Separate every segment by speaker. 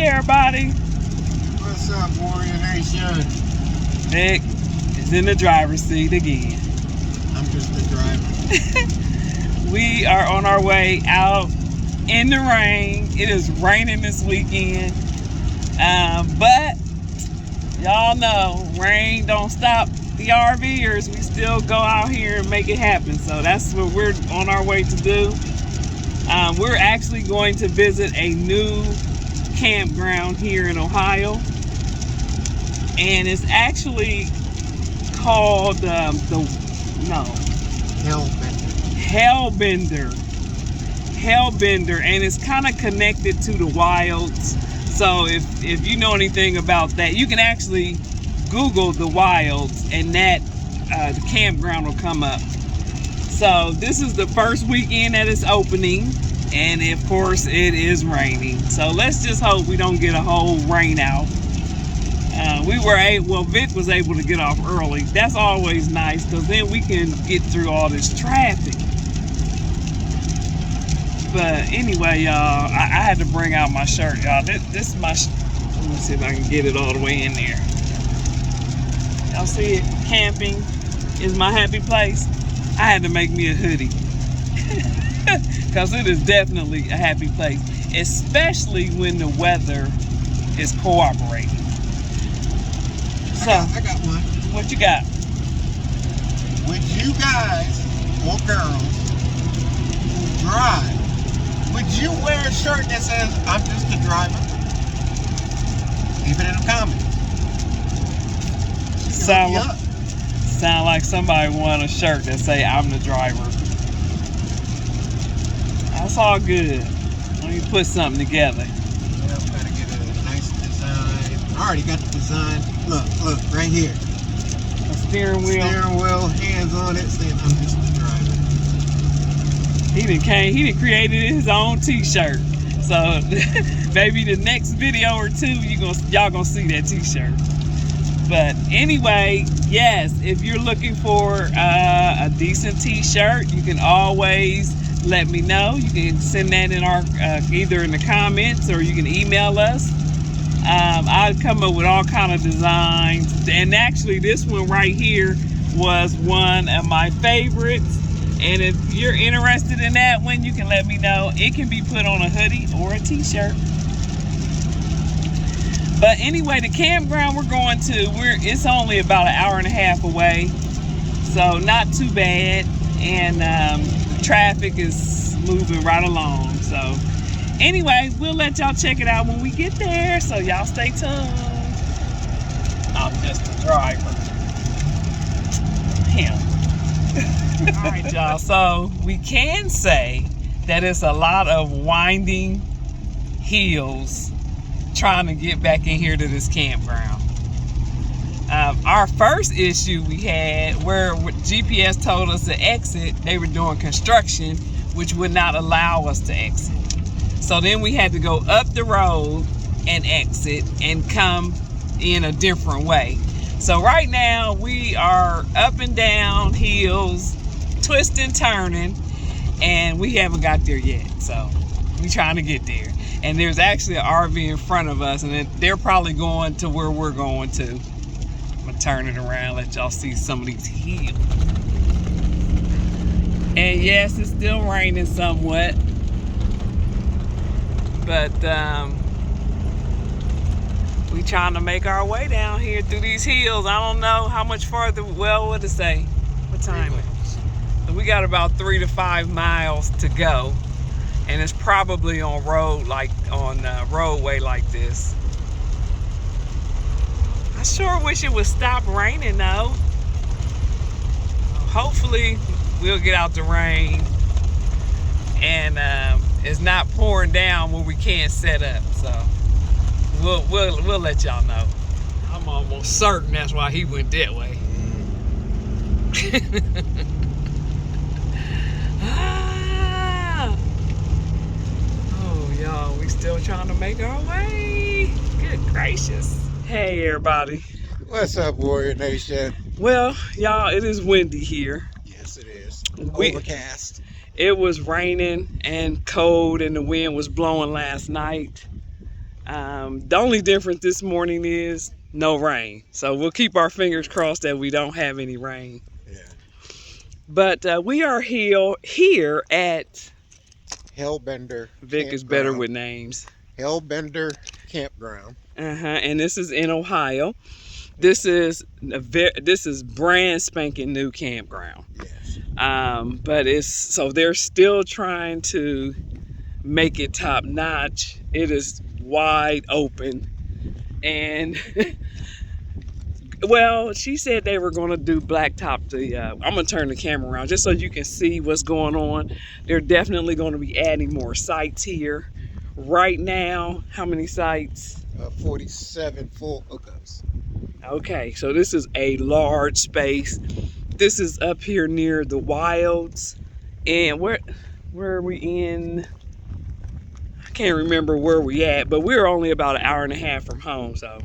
Speaker 1: Hey everybody.
Speaker 2: What's up, Warrior Nation?
Speaker 1: Nick is in the driver's seat again.
Speaker 2: I'm just the driver.
Speaker 1: We are on our way out in the rain. It is raining this weekend. But y'all know rain don't stop the RVers. We still go out here and make it happen. So that's what we're on our way to do. We're actually going to visit a new campground here in Ohio. And it's actually called Hellbender, and it's kind of connected to the wilds. So if you know anything about that, you can actually Google the wilds, and that the campground will come up. So this is the first weekend that it's opening, and of course it is raining. So let's just hope we don't get a whole rain out. Vic was able to get off early. That's always nice, because then we can get through all this traffic. But anyway, y'all, I had to bring out my shirt, y'all. This is my let me see if I can get it all the way in there. Y'all see it? Camping is my happy place. I had to make me a hoodie. Because it is definitely a happy place. Especially when the weather is cooperating. So,
Speaker 2: I got one.
Speaker 1: What you got?
Speaker 2: Would you guys or girls who drive, would you wear a shirt that says, "I'm just a driver"? Leave it in the comments.
Speaker 1: Sound like somebody want a shirt that say "I'm the driver." That's all good. Let me put something together.
Speaker 2: Well, gotta get a nice design. I already got the design. Look, right here.
Speaker 1: A steering wheel.
Speaker 2: Steering wheel, hands on it, saying "I'm just the driver."
Speaker 1: He done created his own t-shirt. So maybe the next video or two, y'all gonna see that t-shirt. But anyway, yes, if you're looking for a decent t-shirt, you can always let me know. You can send that in our either in the comments, or you can email us. I'll come up with all kind of designs, and actually this one right here was one of my favorites. And if you're interested in that one, you can let me know. It can be put on a hoodie or a t-shirt. But anyway, the campground we're going to, it's only about an hour and a half away, so not too bad. And traffic is moving right along. So anyway, we'll let y'all check it out when we get there. So y'all stay tuned. I'm just a driver. Him. All right, y'all. So we can say that it's a lot of winding hills trying to get back in here to this campground. Our first issue we had, where GPS told us to exit, they were doing construction, which would not allow us to exit. So then we had to go up the road and exit and come in a different way. So right now we are up and down hills, twisting, turning, and we haven't got there yet. So we're trying to get there. And there's actually an RV in front of us, and they're probably going to where we're going to. I'm gonna turn it around, let y'all see some of these hills. And yes, it's still raining somewhat, but we trying to make our way down here through these hills. I don't know how much farther. Well, what to say? What time is it? We got about 3 to 5 miles to go, and it's probably on roadway like this. I sure wish it would stop raining though. Hopefully we'll get out the rain and it's not pouring down where we can't set up. So we'll let y'all know. I'm almost certain that's why he went that way. Oh, y'all, we still trying to make our way. Good gracious. Hey, everybody.
Speaker 2: What's up, Warrior Nation?
Speaker 1: Well, y'all, it is windy here.
Speaker 2: Yes, it is. Overcast.
Speaker 1: It was raining and cold, and the wind was blowing last night. The only difference this morning is no rain. So we'll keep our fingers crossed that we don't have any rain.
Speaker 2: Yeah.
Speaker 1: But we are here at
Speaker 2: Hellbender
Speaker 1: Vic is better
Speaker 2: Campground.
Speaker 1: with names.
Speaker 2: Hellbender Campground.
Speaker 1: And this is in Ohio. This is brand spanking new campground.
Speaker 2: Yes.
Speaker 1: But they're still trying to make it top notch. It is wide open, and well, she said they were going to do blacktop. I'm gonna turn the camera around just so you can see what's going on. They're definitely going to be adding more sites here. Right now, how many sites?
Speaker 2: 47 full hookups.
Speaker 1: Okay, so this is a large space. This is up here near the wilds, and where are we in? I can't remember where we at, but we're only about an hour and a half from home. So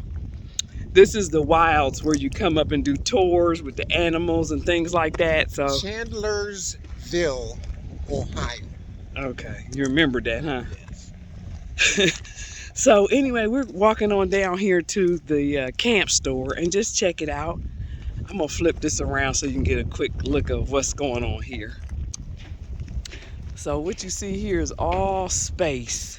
Speaker 1: this is the wilds where you come up and do tours with the animals and things like that. So
Speaker 2: Chandlersville, Ohio.
Speaker 1: Okay, you remembered that, huh?
Speaker 2: Yes.
Speaker 1: So anyway, we're walking on down here to the camp store and just check it out. I'm gonna flip this around so you can get a quick look of what's going on here. So what you see here is all space,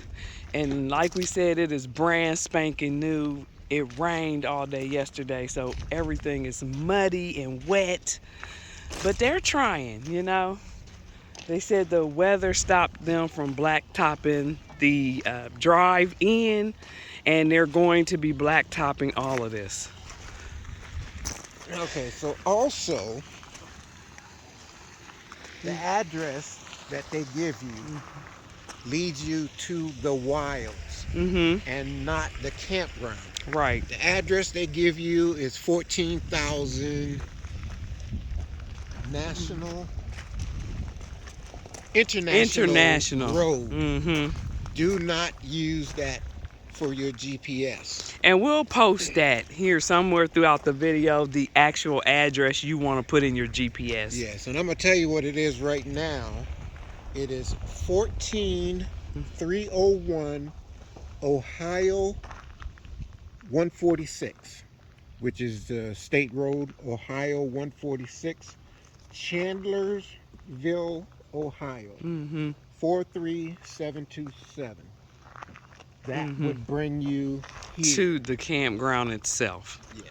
Speaker 1: and like we said, it is brand spanking new. It rained all day yesterday, so everything is muddy and wet, but they're trying, you know. They said the weather stopped them from blacktopping the drive-in, and they're going to be blacktopping all of this.
Speaker 2: Okay, so also the address that they give you leads you to the wilds and not the campground.
Speaker 1: Right.
Speaker 2: The address they give you is 14,000 International Road. Do not use that for your GPS.
Speaker 1: And we'll post that here somewhere throughout the video, the actual address you want to put in your GPS.
Speaker 2: Yes, and I'm going to tell you what it is right now. It is 14301 Ohio 146, which is the state road, Ohio 146, Chandlersville, Ohio, 43727. That would bring you here
Speaker 1: to the campground itself.
Speaker 2: Yes.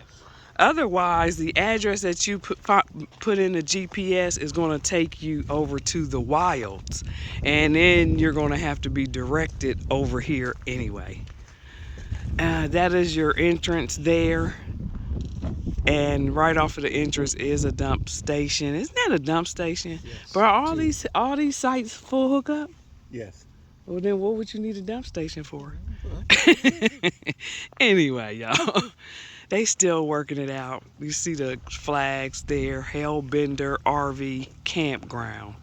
Speaker 1: Otherwise, the address that you put in the GPS is going to take you over to the wilds, and then you're going to have to be directed over here anyway. That is your entrance there, and right off of the entrance is a dump station. Isn't that a dump station?
Speaker 2: Yes.
Speaker 1: But are all these sites full hookup?
Speaker 2: Yes.
Speaker 1: Well, then what would you need a dump station for? Anyway, y'all, they still working it out. You see the flags there, Hellbender RV Campground.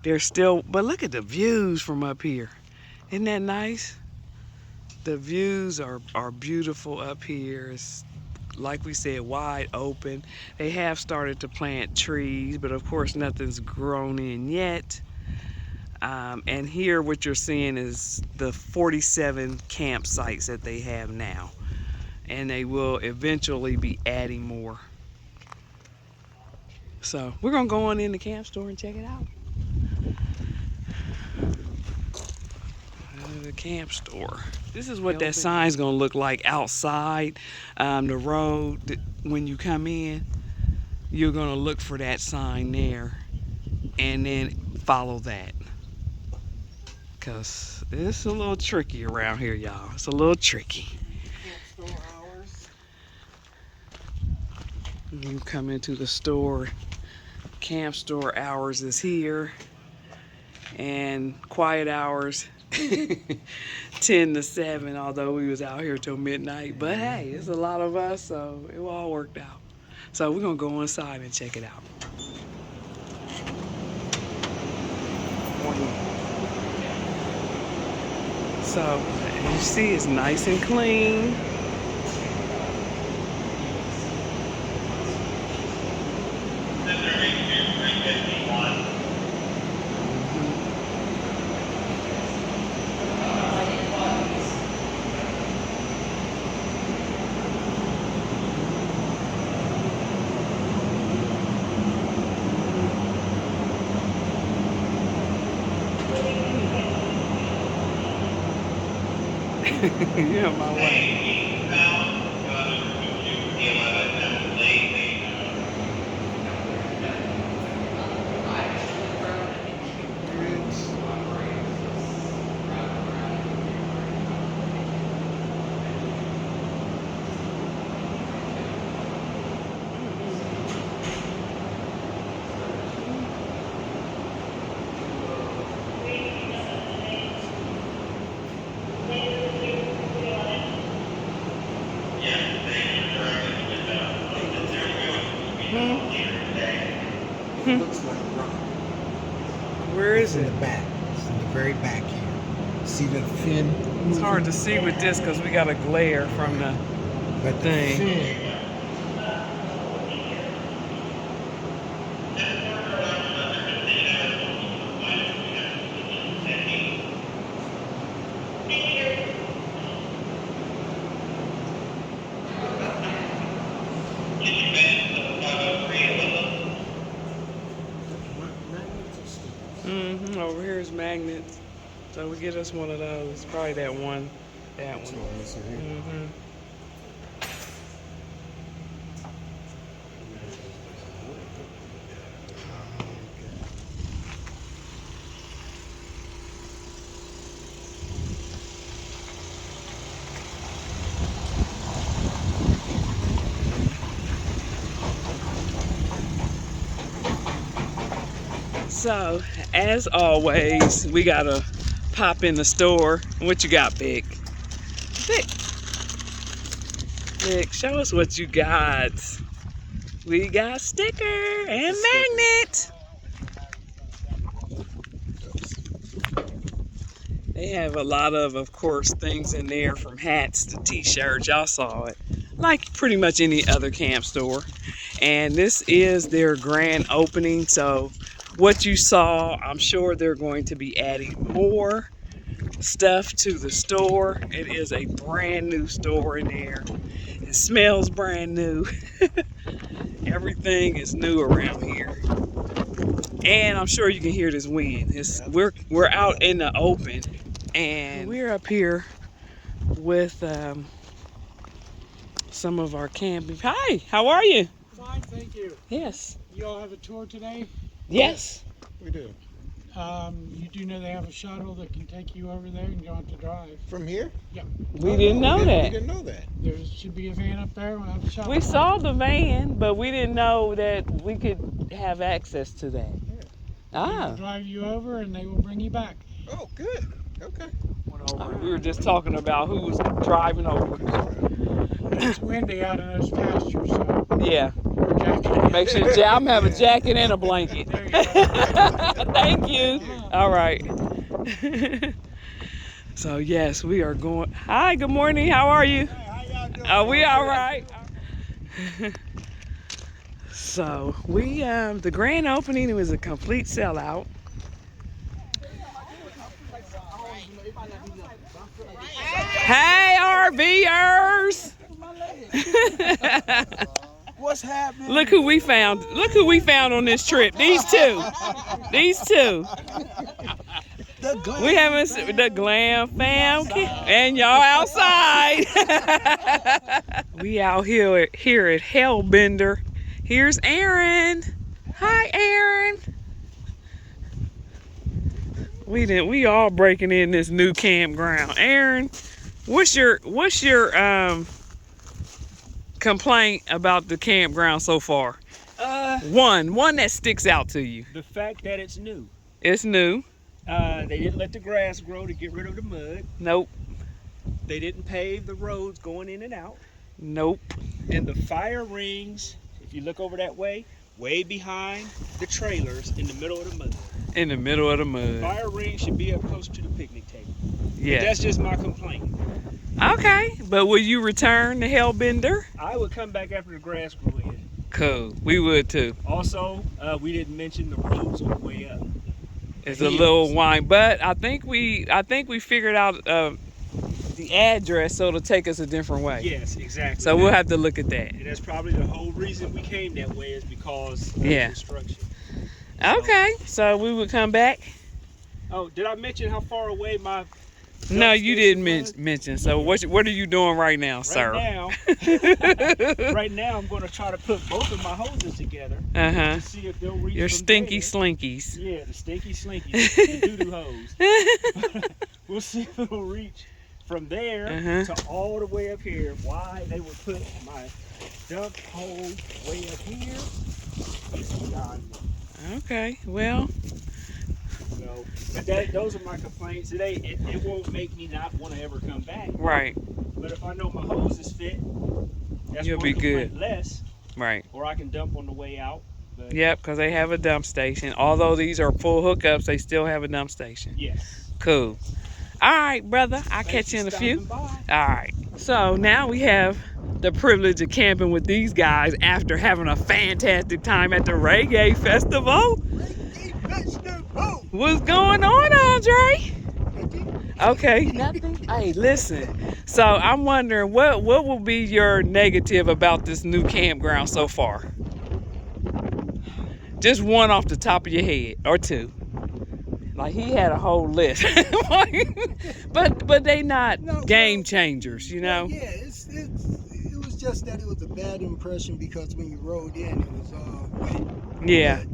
Speaker 1: They're still, but look at the views from up here. Isn't that nice? The views are beautiful up here. It's, like we said, wide open. They have started to plant trees, but of course nothing's grown in yet. And here what you're seeing is the 47 campsites that they have now, and they will eventually be adding more. So we're gonna go on in the camp store and check it out. The camp store. This is what that sign's gonna look like outside the road. When you come in, you're gonna look for that sign there and then follow that. Because it's a little tricky around here, y'all. It's a little tricky.
Speaker 2: Camp store hours.
Speaker 1: You come into the store. Camp store hours is here. And quiet hours 10 to 7, although we was out here till midnight. But hey, it's a lot of us, so it all worked out. So we're going to go inside and check it out. So, as you see, it's nice and clean. You're on my way.
Speaker 2: Looks like rock.
Speaker 1: Where is
Speaker 2: It's in
Speaker 1: it?
Speaker 2: the back. It's in the very back here. See the fin?
Speaker 1: It's hard to see with this because we got a glare from the
Speaker 2: But the
Speaker 1: thing.
Speaker 2: fin.
Speaker 1: Over here is magnets. So we get us one of those. Probably that one. That one. So, as always, we gotta pop in the store. What you got, Vic? Vic, show us what you got. We got sticker and magnet. They have a lot of course, things in there from hats to t-shirts. Y'all saw it. Like pretty much any other camp store. And this is their grand opening, so what you saw, I'm sure they're going to be adding more stuff to the store. It is a brand new store in there. It smells brand new. Everything is new around here. And I'm sure you can hear this wind. We're out in the open, and we're up here with some of our camping. Hi, how are you?
Speaker 3: Fine, thank you.
Speaker 1: Yes.
Speaker 3: You all have a tour today?
Speaker 1: Yes.
Speaker 2: We do.
Speaker 3: You do know they have a shuttle that can take you over there and you don't have to drive.
Speaker 2: From here?
Speaker 3: Yeah.
Speaker 1: We didn't know that.
Speaker 2: We didn't know that.
Speaker 3: There should be a van up there. We'll have a shuttle.
Speaker 1: We saw the van, but we didn't know that we could have access to that.
Speaker 3: They will
Speaker 1: Ah.
Speaker 3: drive you over and they will bring you back.
Speaker 2: Oh, good. Okay.
Speaker 1: We were just talking about who was driving over.
Speaker 3: It's windy out in those pastures, so
Speaker 1: Yeah.
Speaker 3: wear a jacket.
Speaker 1: Make sure I'm have a jacket and a blanket.
Speaker 3: There you go.
Speaker 1: Thank you. All right. So yes, we are going. Hi, good morning. How are you? Are we all right? So we the grand opening was a complete sellout. Hey, RVers!
Speaker 2: What's happening?
Speaker 1: Look who we found. Look who we found on this trip. These two. These two. We haven't the glam fam and y'all outside. We out here at Hellbender. Here's Aaron. Hi, Aaron. We all breaking in this new campground. Aaron, what's your complaint about the campground so far? One that sticks out to you.
Speaker 4: The fact that it's new.
Speaker 1: It's new.
Speaker 4: They didn't let the grass grow to get rid of the mud.
Speaker 1: Nope.
Speaker 4: They didn't pave the roads going in and out.
Speaker 1: Nope.
Speaker 4: And the fire rings, if you look over that way behind the trailers in the middle of the mud.
Speaker 1: In the middle of the mud.
Speaker 4: Fire rings should be up close to the picnic table.
Speaker 1: Yeah.
Speaker 4: That's just my complaint.
Speaker 1: Okay, but will you return to Hellbender?
Speaker 4: I would come back after the grass grew in.
Speaker 1: Cool. We would too.
Speaker 4: Also, we didn't mention the roads on the way up.
Speaker 1: It's a little wine, but I think we figured out the address, so it'll take us a different way.
Speaker 4: Yes, exactly.
Speaker 1: So we'll have to look at that.
Speaker 4: And that's probably the whole reason we came that way is because of
Speaker 1: Yeah.
Speaker 4: construction.
Speaker 1: Okay, so we would come back.
Speaker 4: Oh, did I mention how far away my
Speaker 1: No, you didn't mention. So what are you doing right now, sir?
Speaker 4: Right now, I'm going to try to put both of my hoses together to see if they'll reach.
Speaker 1: Your
Speaker 4: from
Speaker 1: stinky
Speaker 4: there.
Speaker 1: slinkies.
Speaker 4: Yeah, the stinky slinkies, the doo-doo hose. We'll see if it'll reach from there to all the way up here. Why they would put my dump hole way up here is beyond me.
Speaker 1: Okay, well.
Speaker 4: So, but those are my complaints. It won't make me not want to ever come back.
Speaker 1: Right.
Speaker 4: But if I know my hoses fit, that's
Speaker 1: You'll
Speaker 4: one
Speaker 1: be good.
Speaker 4: complaint less.
Speaker 1: Right.
Speaker 4: Or I can dump on the way out. But
Speaker 1: Yep, because they have a dump station. Although these are full hookups, they still have a dump station.
Speaker 4: yes.
Speaker 1: Cool. All right, brother. I'll
Speaker 4: Thanks
Speaker 1: catch you in a
Speaker 4: for
Speaker 1: few.
Speaker 4: stopping by.
Speaker 1: All right. So now we have the privilege of camping with these guys after having a fantastic time at the Reggae Festival. What's going on, Andre? Okay, nothing. Hey, listen. So I'm wondering what will be your negative about this new campground so far? Just one off the top of your head, or two. Like he had a whole list, but they not game changers, you know.
Speaker 5: Yeah, it was just that it was a bad impression because when you rode in, it was all wet.
Speaker 1: Yeah,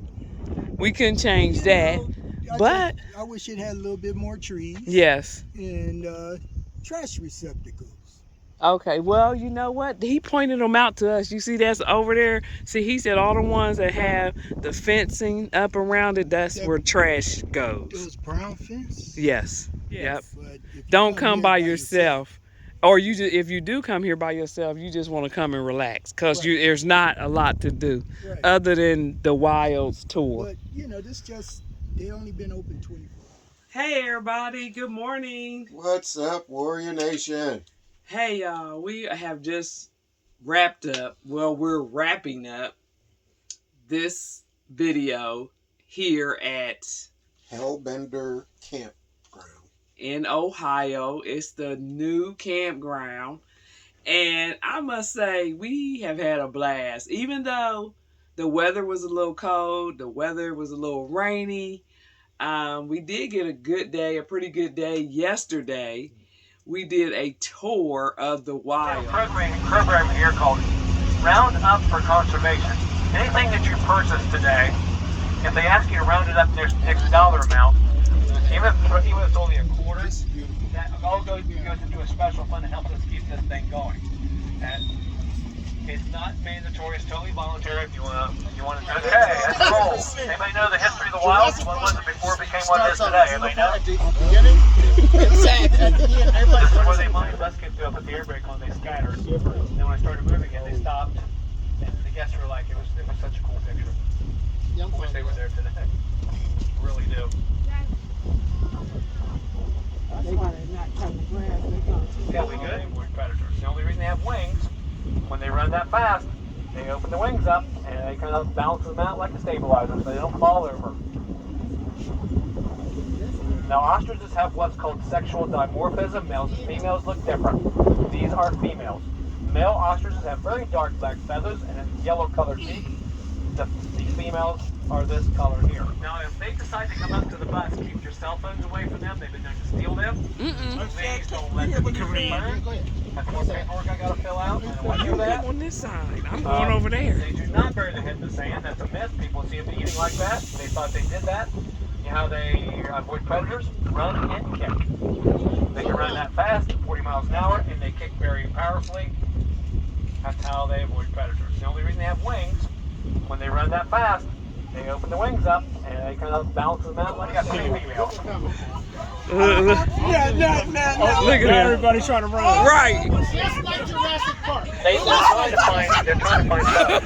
Speaker 1: we couldn't change that, but
Speaker 5: I wish it had a little bit more trees.
Speaker 1: Yes.
Speaker 5: And trash receptacles.
Speaker 1: Okay, well, you know what? He pointed them out to us. You see that's over there? See, he said all the ones that have the fencing up around it, that's where trash goes.
Speaker 5: Those brown fence?
Speaker 1: Yes. Yep.
Speaker 5: But if you
Speaker 1: Don't come
Speaker 5: here
Speaker 1: by yourself. Or you just, if you do come here by yourself, you just want to come and relax because there's not a lot to do other than the Wilds tour.
Speaker 5: But, you know, they only been open 24 hours.
Speaker 1: Hey, everybody. Good morning.
Speaker 2: What's up, Warrior Nation?
Speaker 1: Hey, y'all. We have just wrapped up. Well, we're wrapping up this video here at
Speaker 2: Hellbender Campground
Speaker 1: in Ohio. It's the new campground. And I must say, we have had a blast. Even though the weather was a little cold, the weather was a little rainy, we did get a pretty good day yesterday. We did a tour of the wild.
Speaker 6: Program here called Round Up for Conservation. Anything that you purchase today, if they ask you to round it up to the next dollar amount, even if it's only a quarter, that all goes into a special fund to help us keep this thing going. And it's not mandatory; it's totally voluntary. If you want to. Okay, that's cool. Anybody know the history of the wild? What was it before it became what it is today? Anybody know? This is where they mined muskets to put the air brake on. They scattered. And then when I started moving it, they stopped. And the guests were like, it was such a cool picture. I wish they were there today. Really do. Yeah, we good. Predators. The only reason they have wings, when they run that fast, they open the wings up and they kind of balance them out like a stabilizer, so they don't fall over. Now, ostriches have what's called sexual dimorphism. Males and females look different. These are females. Male ostriches have very dark black feathers and a yellow colored beak. The females are this color here. Now, if they decide to come up to the bus, keep your cell phones away from them. They've been known to steal them. Please don't let them burn. That's more paperwork I got to fill out. I don't want to do that.
Speaker 1: On this side. I'm going over there.
Speaker 6: They do not bury their head in the sand. That's a myth. People see them eating like that. They thought they did that. You know how they avoid predators? Run and kick. They can run that fast, 40 miles an hour, and they kick very powerfully. That's how they avoid predators. The only reason they have wings, when they run that fast, they open the wings up and they kind of balance them out like a female.
Speaker 1: Look at that.
Speaker 4: Everybody's trying to run.
Speaker 1: Right.
Speaker 5: Just like Jurassic Park.
Speaker 6: They're trying to find stuff.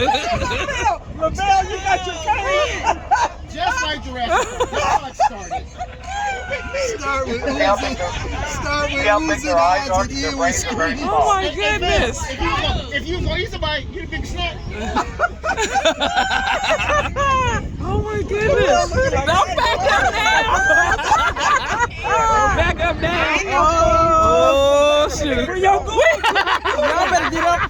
Speaker 4: LaBelle, you got your cane.
Speaker 5: Just like Jurassic Park. That's how it started. Start with
Speaker 6: See how big their eyes are? Their brains are very
Speaker 1: Oh
Speaker 6: small.
Speaker 1: my goodness.
Speaker 5: If you want somebody, get a big snack.
Speaker 1: Oh my goodness. Don't back up now. Back up now. Oh, shoot.
Speaker 4: Where y'all going? Y'all better get up.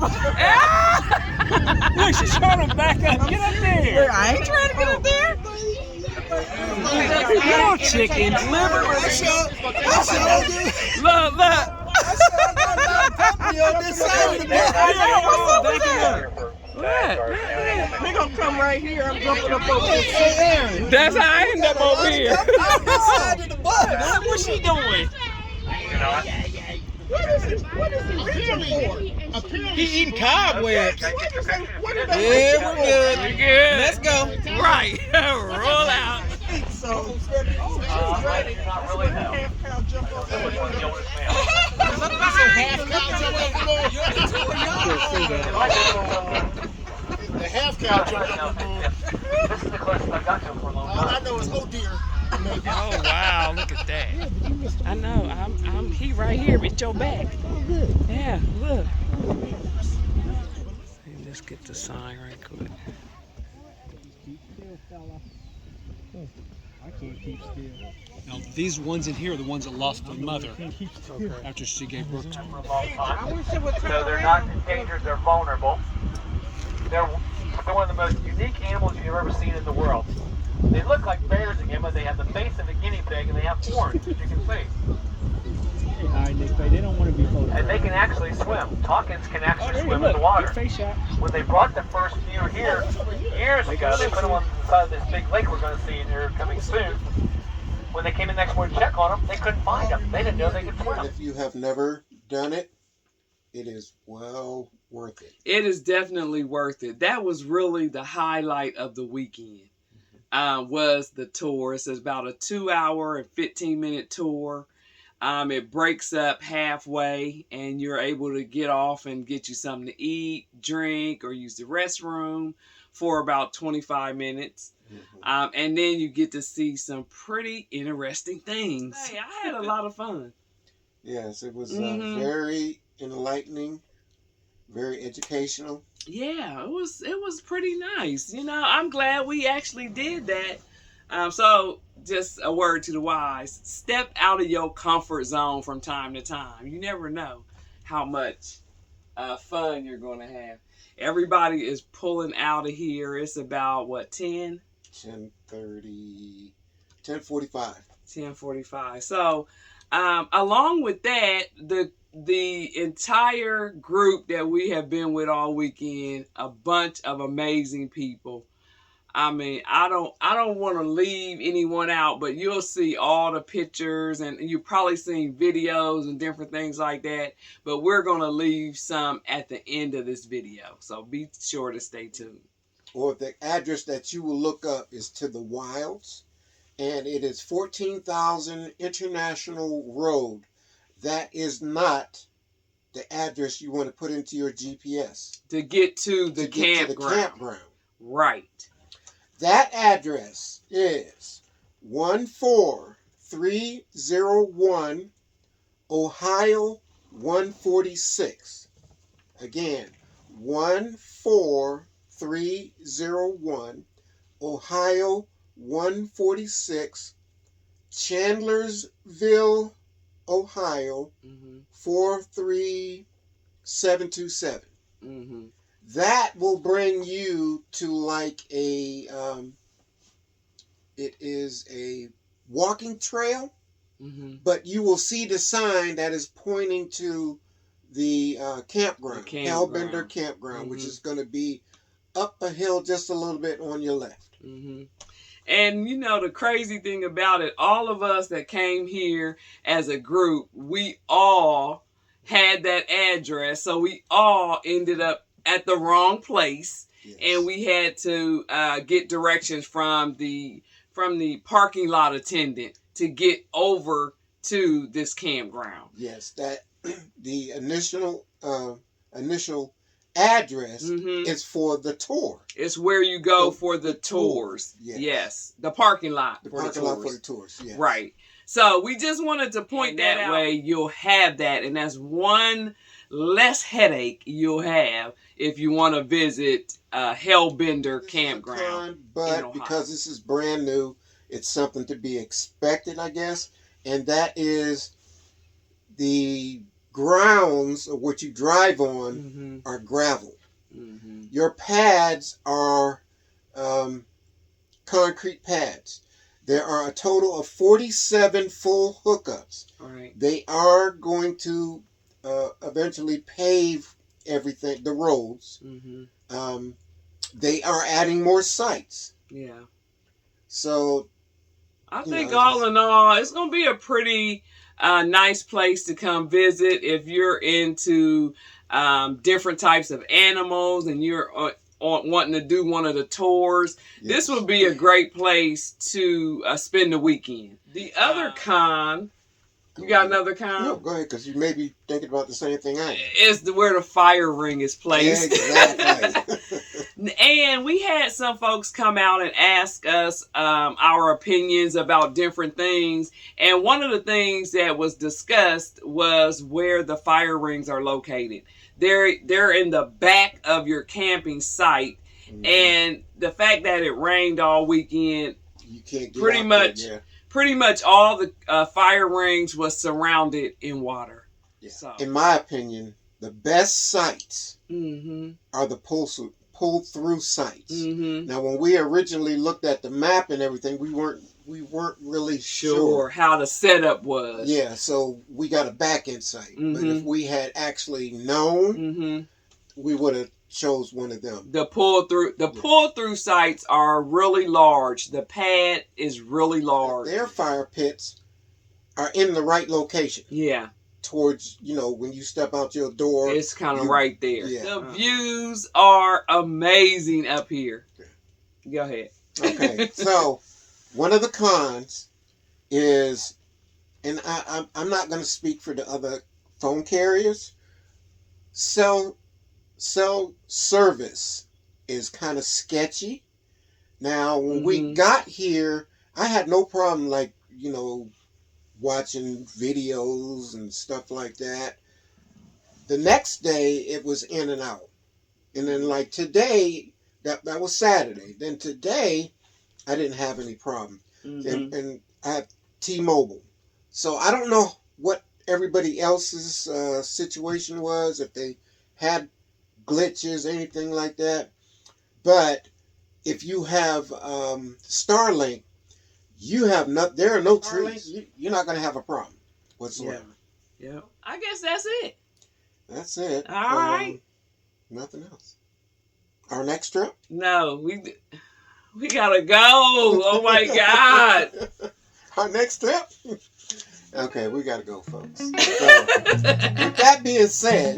Speaker 4: Look, she's trying to back up. Get up there.
Speaker 1: I ain't trying to get up there. More chicken liver.
Speaker 5: I sure do.
Speaker 1: Look, look.
Speaker 5: I sure got a lot of puppy on this side of the bus.
Speaker 1: What?
Speaker 2: They gonna come right here. I'm jumping up over this.
Speaker 1: That's how I end up over here.
Speaker 5: On this side of the bus.
Speaker 1: What's she doing?
Speaker 2: What is he reaching for? He eating cobwebs.
Speaker 1: Yeah, we're good. We're good. Let's go. Right. Roll out.
Speaker 2: So,
Speaker 6: Ready? Not really, no. Which one's the oldest male?
Speaker 2: the half cow jumped up the moon.
Speaker 6: This is the closest I've got to him for a long
Speaker 2: All I
Speaker 6: time.
Speaker 2: know is oh dear.
Speaker 1: Oh wow, look at that. I know, he right here at your back. Yeah, look. Let's get the sign right quick.
Speaker 4: I can't keep still.
Speaker 7: Now, these ones in here are the ones that lost their mother after she gave birth to them.
Speaker 6: For a long time. So they're not endangered, they're vulnerable. They're one of the most unique animals you've ever seen in the world. They look like bears again, but they have the face of a guinea pig and they have horns, as you can see.
Speaker 4: All right, Nick, they don't want to be photographed.
Speaker 6: And they can actually swim. Talkins can actually
Speaker 4: There you
Speaker 6: swim
Speaker 4: look,
Speaker 6: in the water.
Speaker 4: good face shot.
Speaker 6: When they brought the first few here years ago, they put them on the side of this big lake we're going to see here coming soon. When they came in next morning to check on them, they couldn't find them. They didn't know they could swim.
Speaker 2: If you have never done it, it is well worth it.
Speaker 1: It is definitely worth it. That was really the highlight of the weekend. Was the tour. It's about a 2-hour and 15-minute tour. It breaks up halfway and you're able to get off and get you something to eat, drink, or use the restroom for about 25 minutes. And then you get to see some pretty interesting things. Hey, I had a lot of fun.
Speaker 2: Yes, it was very enlightening, very educational.
Speaker 1: Yeah, it was pretty nice. You know, I'm glad we actually did that. So just a word to the wise, step out of your comfort zone from time to time. You never know how much fun you're going to have. Everybody is pulling out of here. It's about, what, 10?
Speaker 2: 10:30, 10:45.
Speaker 1: 10:45. So along with that, the entire group that we have been with all weekend, a bunch of amazing people. I mean, I don't want to leave anyone out, but you'll see all the pictures and you've probably seen videos and different things like that. But we're going to leave some at the end of this video. So be sure to stay tuned.
Speaker 2: Or the address that you will look up is to the Wilds, and it is 14,000 International Road. That is not the address you want to put into your GPS.
Speaker 1: To get to the campground. Right.
Speaker 2: That address is 14301 Ohio 146. Again, 14301 Ohio 146, Chandlersville, Ohio 43727. That will bring you to like a it is a walking trail, but you will see the sign that is pointing to the campground, Hellbender Campground, which is going to be up a hill just a little bit on your left.
Speaker 1: And you know, the crazy thing about it, all of us that came here as a group, we all had that address. So we all ended up at the wrong place. Yes. And we had to get directions from the parking lot attendant to get over to this campground.
Speaker 2: Yes, that the initial address is for the tour.
Speaker 1: It's where you go for the tours. Yes. The parking lot.
Speaker 2: The parking lot for the tours. Yes.
Speaker 1: Right. So we just wanted to point that out. Way you'll have that, and that's one less headache you'll have if you want to visit Hellbender Campground.
Speaker 2: But because this is brand new, it's something to be expected, I guess. And that is the grounds of what you drive on are gravel. Your pads are concrete pads. There are a total of 47 full hookups.
Speaker 1: All right.
Speaker 2: They are going to eventually pave everything, the roads.
Speaker 1: Mm-hmm.
Speaker 2: They are adding more sites.
Speaker 1: Yeah.
Speaker 2: So
Speaker 1: I think all in all, it's going to be a pretty nice place to come visit if you're into different types of animals and you're wanting to do one of the tours. Yes. This would be a great place to spend the weekend. The other con, you got another con?
Speaker 2: No, go ahead, because you may be thinking about the same thing I am.
Speaker 1: Is where the fire ring is placed.
Speaker 2: Exactly.
Speaker 1: And we had some folks come out and ask us our opinions about different things. And one of the things that was discussed was where the fire rings are located. They're in the back of your camping site. Mm-hmm. And the fact that it rained all weekend,
Speaker 2: you can't get
Speaker 1: pretty much.
Speaker 2: There, yeah.
Speaker 1: Pretty much all the fire rings was surrounded in water.
Speaker 2: Yeah.
Speaker 1: So.
Speaker 2: In my opinion, the best sites
Speaker 1: mm-hmm.
Speaker 2: are the pull-through sites.
Speaker 1: Mm-hmm.
Speaker 2: Now, when we originally looked at the map and everything, we weren't really sure
Speaker 1: how the setup was.
Speaker 2: Yeah, so we got a back-end site.
Speaker 1: Mm-hmm.
Speaker 2: But if we had actually known,
Speaker 1: mm-hmm.
Speaker 2: we would have chose one of them.
Speaker 1: The pull-through sites are really large. The pad is really large.
Speaker 2: Their fire pits are in the right location.
Speaker 1: Yeah.
Speaker 2: Towards, when you step out your door.
Speaker 1: It's kind of right there.
Speaker 2: Yeah.
Speaker 1: The views are amazing up here. Go ahead.
Speaker 2: Okay, so one of the cons is, and I'm not going to speak for the other phone carriers, cell service is kind of sketchy. Now, when
Speaker 1: mm-hmm.
Speaker 2: we got here, I had no problem, watching videos and stuff like that. The next day, it was in and out. And then, today, that was Saturday. Then today, I didn't have any problem.
Speaker 1: Mm-hmm.
Speaker 2: And I have T-Mobile. So I don't know what everybody else's situation was, if they had glitches, anything like that. But if you have Starlink, there are no trees. You're not going to have a problem whatsoever.
Speaker 1: Yeah. I guess that's it.
Speaker 2: That's it.
Speaker 1: All right.
Speaker 2: Nothing else. Our next trip?
Speaker 1: No, we gotta go. Oh my God.
Speaker 2: Our next trip? Okay, we gotta go, folks. So, with that being said,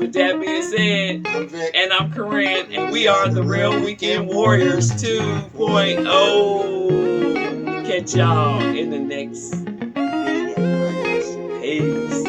Speaker 1: I'm Vic, and I'm Corinne, and we are the Real Weekend Warriors 2.0. Catch y'all in the next video. Peace.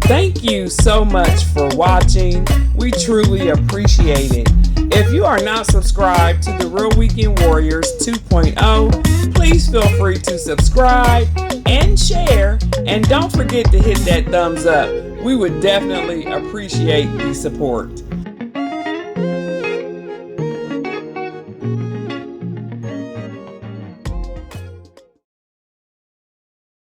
Speaker 1: Thank you so much for watching. We truly appreciate it. If you are not subscribed to the Real Weekend Warriors 2.0, please feel free to subscribe and share. And don't forget to hit that thumbs up. We would definitely appreciate the support.